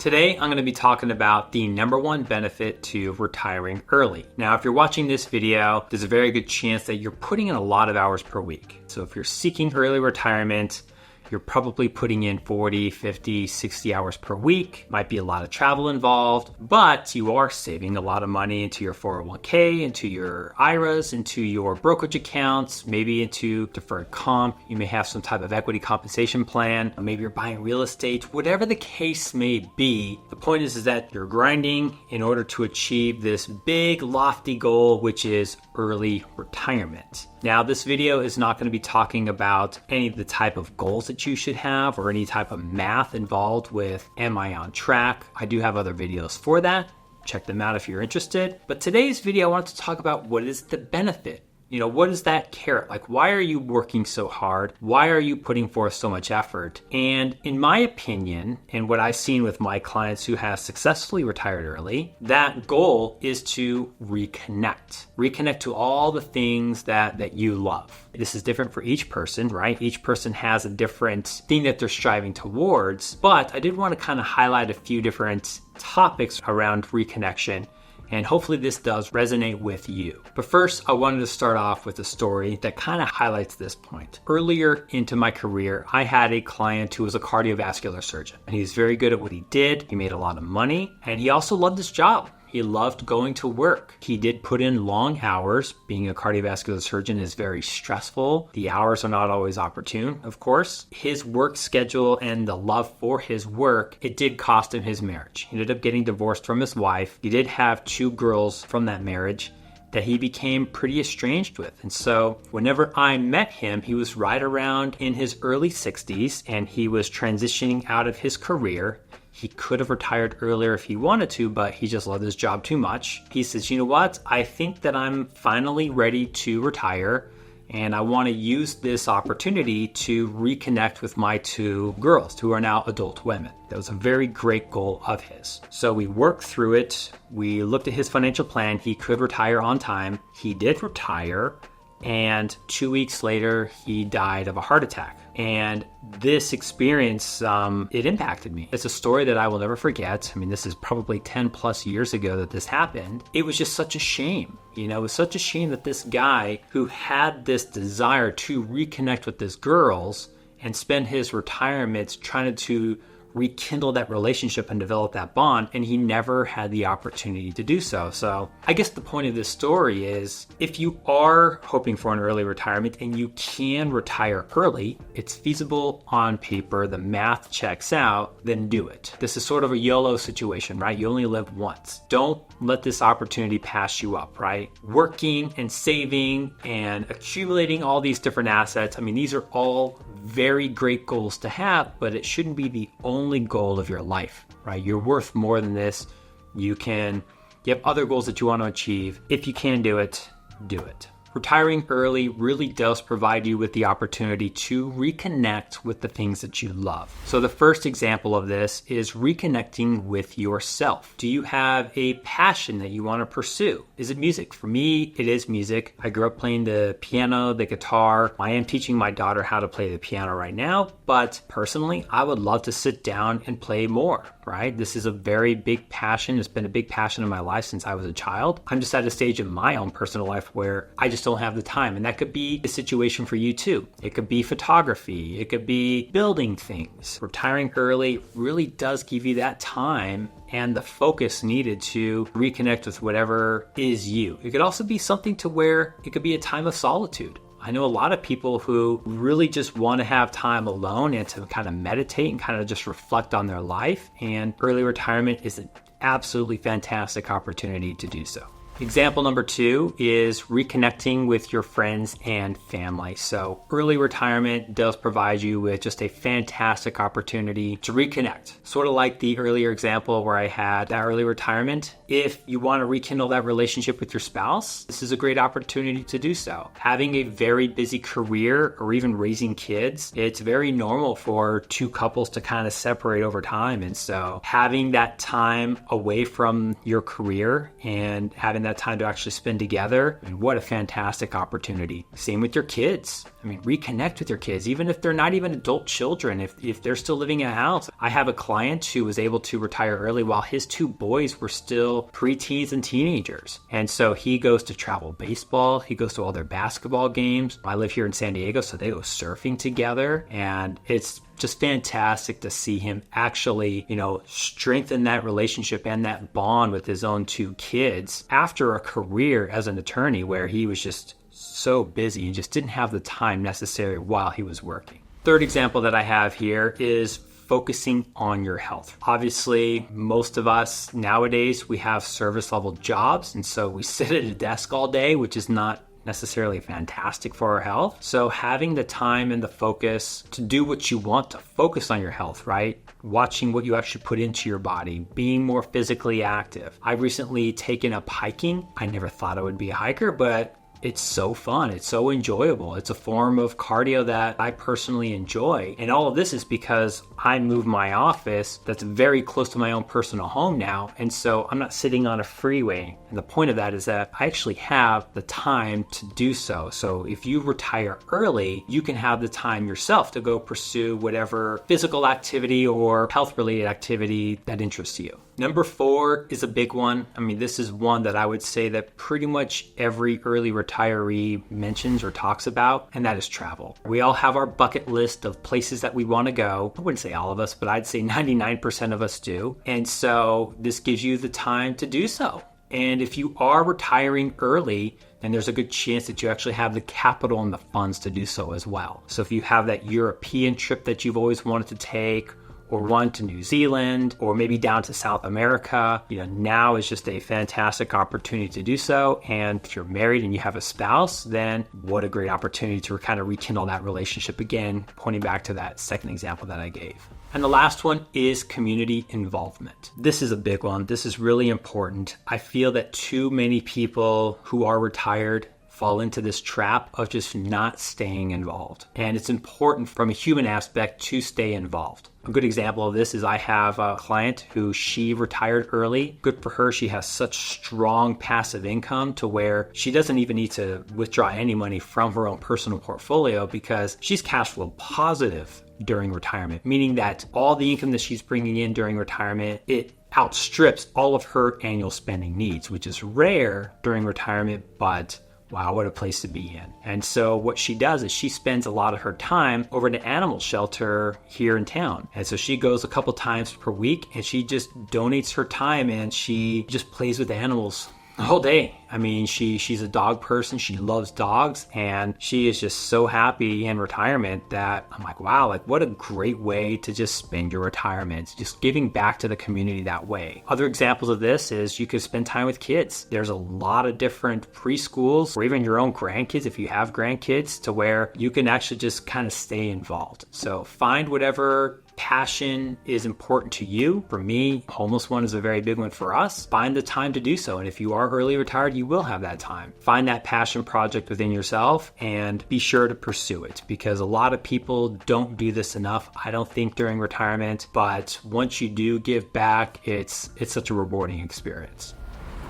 Today, I'm going to be talking about the number one benefit to retiring early. Now, if you're watching this video, there's a very good chance that you're putting in a lot of hours per week. So if you're seeking early retirement, you're probably putting in 40, 50, 60 hours per week. Might be a lot of travel involved, but you are saving a lot of money into your 401k, into your IRAs, into your brokerage accounts, maybe into deferred comp. You may have some type of equity compensation plan. Maybe you're buying real estate. Whatever the case may be, the point is that you're grinding in order to achieve this big, lofty goal, which is early retirement. Now, this video is not going to be talking about any of the type of goals that you should have or any type of math involved with am I on track? I do have other videos for that. Check them out if you're interested. But today's video, I want to talk about what is the benefit. What is that carrot? Like, why are you working so hard? Why are you putting forth so much effort? And in my opinion, and what I've seen with my clients who have successfully retired early, that goal is to reconnect. Reconnect to all the things that you love. This is different for each person, right? Each person has a different thing that they're striving towards. But I did want to kind of highlight a few different topics around reconnection. And hopefully this does resonate with you. But first, I wanted to start off with a story that kind of highlights this point. Earlier into my career, I had a client who was a cardiovascular surgeon. And he's very good at what he did. He made a lot of money. And he also loved his job. He loved going to work. He did put in long hours. Being a cardiovascular surgeon is very stressful. The hours are not always opportune, of course. His work schedule and the love for his work, it did cost him his marriage. He ended up getting divorced from his wife. He did have 2 girls from that marriage that he became pretty estranged with. And so whenever I met him, he was right around in his early 60s and he was transitioning out of his career. He could have retired earlier if he wanted to, but he just loved his job too much. He says, you know what? I think that I'm finally ready to retire and I want to use this opportunity to reconnect with my 2 girls who are now adult women. That was a very great goal of his. So we worked through it. We looked at his financial plan. He could retire on time. He did retire. And 2 weeks later, he died of a heart attack. And this experience, it impacted me. It's a story that I will never forget. I mean, this is probably 10 plus years ago that this happened. It was just such a shame. It was such a shame that this guy who had this desire to reconnect with his girls and spend his retirement trying to rekindle that relationship and develop that bond, and he never had the opportunity to do so. So I guess the point of this story is if you are hoping for an early retirement and you can retire early, it's feasible on paper, the math checks out, then do it. This is sort of a YOLO situation, right? You only live once. Don't let this opportunity pass you up, right? Working and saving and accumulating all these different assets. I mean, these are all very great goals to have, but it shouldn't be the only goal of your life, right? You're worth more than this. You have other goals that you want to achieve. If you can do it, do it. Retiring early really does provide you with the opportunity to reconnect with the things that you love. So the first example of this is reconnecting with yourself. Do you have a passion that you want to pursue? Is it music? For me, it is music. I grew up playing the piano, the guitar. I am teaching my daughter how to play the piano right now, but personally, I would love to sit down and play more, right? This is a very big passion. It's been a big passion in my life since I was a child. I'm just at a stage in my own personal life where I just don't have the time. And that could be a situation for you too. It could be photography. It could be building things. Retiring early really does give you that time and the focus needed to reconnect with whatever is you. It could also be something to where it could be a time of solitude. I know a lot of people who really just want to have time alone and to kind of meditate and kind of just reflect on their life. And early retirement is an absolutely fantastic opportunity to do so. Example number 2 is reconnecting with your friends and family. So early retirement does provide you with just a fantastic opportunity to reconnect. Sort of like the earlier example where I had that early retirement. If you want to rekindle that relationship with your spouse, this is a great opportunity to do so. Having a very busy career or even raising kids, it's very normal for 2 couples to kind of separate over time. And so having that time away from your career and having that time to actually spend together, and what a fantastic opportunity. Same with your kids. I mean, reconnect with your kids, even if they're not even adult children, if they're still living in a house. I have a client who was able to retire early while his two boys were still preteens and teenagers. And so he goes to travel baseball. He goes to all their basketball games. I live here in San Diego, so they go surfing together. And it's just fantastic to see him actually, strengthen that relationship and that bond with his own two kids after a career as an attorney where he was just so busy and just didn't have the time necessary while he was working. Third example that I have here is focusing on your health. Obviously, most of us nowadays, we have service level jobs, and so we sit at a desk all day, which is not necessarily fantastic for our health. So having the time and the focus to do what you want to focus on your health, right? Watching what you actually put into your body, being more physically active. I've recently taken up hiking. I never thought I would be a hiker, but it's so fun. It's so enjoyable. It's a form of cardio that I personally enjoy. And all of this is because I moved my office that's very close to my own personal home now. And so I'm not sitting on a freeway. And the point of that is that I actually have the time to do so. So if you retire early, you can have the time yourself to go pursue whatever physical activity or health-related activity that interests you. Number 4 is a big one. I mean, this is one that I would say that pretty much every early retiree mentions or talks about, and that is travel. We all have our bucket list of places that we want to go. I wouldn't say all of us, but I'd say 99% of us do. And so this gives you the time to do so. And if you are retiring early, then there's a good chance that you actually have the capital and the funds to do so as well. So if you have that European trip that you've always wanted to take, or one to New Zealand, or maybe down to South America, now is just a fantastic opportunity to do so. And if you're married and you have a spouse, then what a great opportunity to kind of rekindle that relationship again, pointing back to that second example that I gave. And the last one is community involvement. This is a big one. This is really important. I feel that too many people who are retired fall into this trap of just not staying involved. And it's important from a human aspect to stay involved. A good example of this is I have a client who she retired early. Good for her. She has such strong passive income to where she doesn't even need to withdraw any money from her own personal portfolio because she's cash flow positive during retirement, meaning that all the income that she's bringing in during retirement, it outstrips all of her annual spending needs, which is rare during retirement, but wow, what a place to be in. And so what she does is she spends a lot of her time over at an animal shelter here in town. And so she goes a couple times per week and she just donates her time and she just plays with animals the whole day. I mean, she's a dog person. She loves dogs and she is just so happy in retirement that I'm like, wow, like what a great way to just spend your retirement, just giving back to the community that way. Other examples of this is you could spend time with kids. There's a lot of different preschools or even your own grandkids, if you have grandkids, to where you can actually just kind of stay involved. So find whatever passion is important to you. For me, homeless one is a very big one for us. Find the time to do so. And if you are early retired, you will have that time. Find that passion project within yourself and be sure to pursue it because a lot of people don't do this enough, I don't think, during retirement. But once you do give back, it's such a rewarding experience.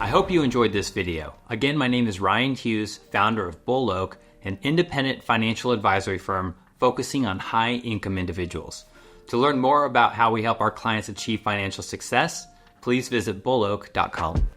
I hope you enjoyed this video. Again, my name is Ryan Hughes, founder of Bull Oak, an independent financial advisory firm focusing on high-income individuals. To learn more about how we help our clients achieve financial success, please visit bulloak.com.